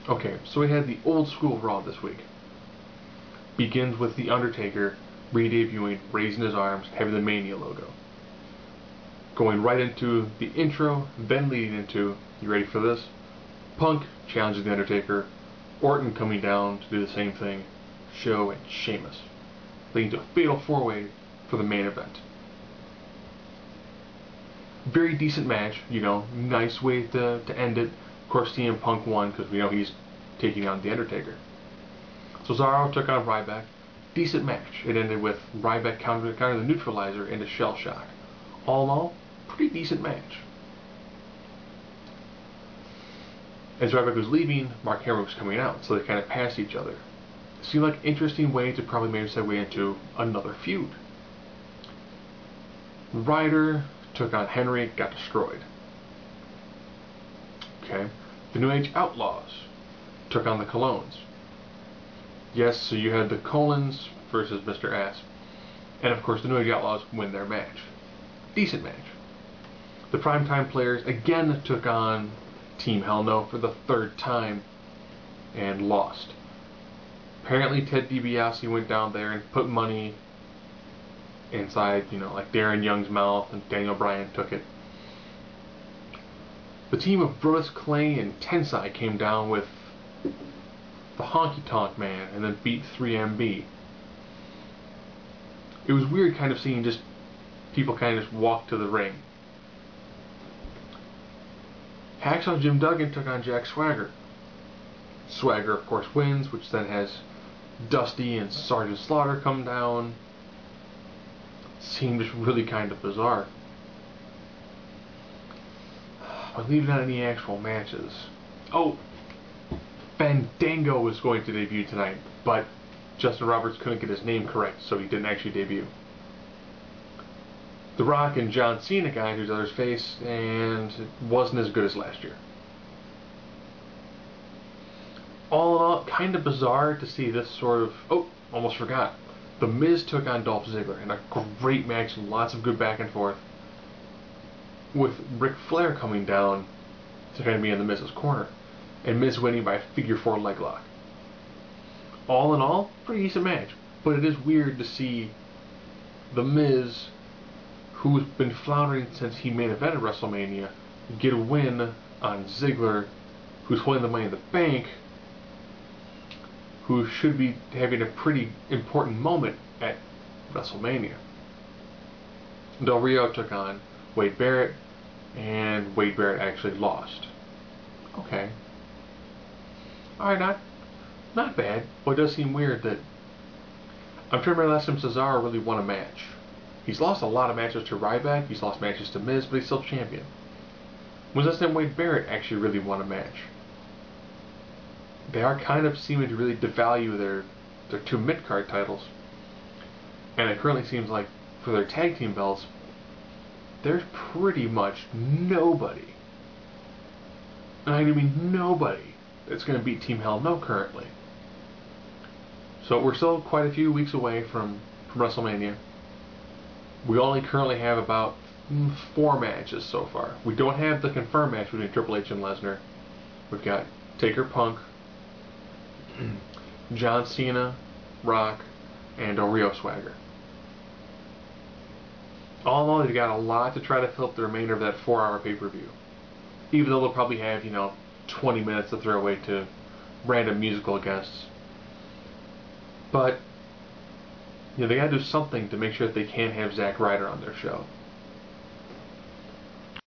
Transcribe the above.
Okay, so we had the old school Raw this week. Begins with The Undertaker re-debuting, raising his arms, having the Mania logo. Going right into the intro, then leading into, you ready for this? Punk challenges The Undertaker, Orton coming down to do the same thing, Show and Sheamus. Leading to a fatal four-way for the main event. Very decent match, nice way to end it. Of course, CM Punk won because we know he's taking on The Undertaker. Cesaro took on Ryback. Decent match. It ended with Ryback counter the neutralizer into Shell Shock. All in all, pretty decent match. As Ryback was leaving, Mark Henry was coming out, so they kind of passed each other. It seemed like an interesting way to probably maybe segue into another feud. Ryder took on Henry, got destroyed. Okay. The New Age Outlaws took on the Colognes. Yes, so you had the Colons versus Mr. Ass. And of course the New Age Outlaws win their match. Decent match. The Primetime Players again took on Team Hell No for the third time and lost. Apparently Ted DiBiase went down there and put money inside, like Darren Young's mouth, and Daniel Bryan took it. The team of Brodus Clay and Tensai came down with the Honky Tonk Man and then beat 3MB. It was weird kind of seeing just people kind of just walk to the ring. Hacksaw Jim Duggan took on Jack Swagger. Swagger, of course, wins, which then has Dusty and Sergeant Slaughter come down. Seemed just really kind of bizarre. But leaving out any actual matches. Oh! Fandango was going to debut tonight, but Justin Roberts couldn't get his name correct, so he didn't actually debut. The Rock and John Cena got into each other's face, and it wasn't as good as last year. All in all, kind of bizarre to see this sort of... Oh, almost forgot. The Miz took on Dolph Ziggler in a great match, lots of good back and forth, with Ric Flair coming down to kind of be in the Miz's corner, and Miz winning by a figure 4 leg lock. All in all, pretty decent match, but it is weird to see the Miz, who's been floundering since he main evented WrestleMania, get a win on Ziggler, who's holding the Money in the Bank, who should be having a pretty important moment at WrestleMania. Del Rio took on Wade Barrett, and Wade Barrett actually lost. Okay. Alright, not bad, but it does seem weird that... I'm trying to remember the last time Cesaro really won a match. He's lost a lot of matches to Ryback, he's lost matches to Miz, but he's still champion. When was the last time Wade Barrett actually really won a match? They are kind of seeming to really devalue their two mid-card titles. And it currently seems like for their tag team belts, there's pretty much nobody, and I mean nobody, that's going to beat Team Hell No currently. So we're still quite a few weeks away from WrestleMania. We only currently have about 4 matches so far. We don't have the confirmed match between Triple H and Lesnar. We've got Taker Punk, John Cena, Rock, and Del Rio Swagger. All in all, they've got a lot to try to fill up the remainder of that 4-hour pay-per-view. Even though they'll probably have, 20 minutes to throw away to random musical guests. But, they gotta do something to make sure that they can have Zack Ryder on their show.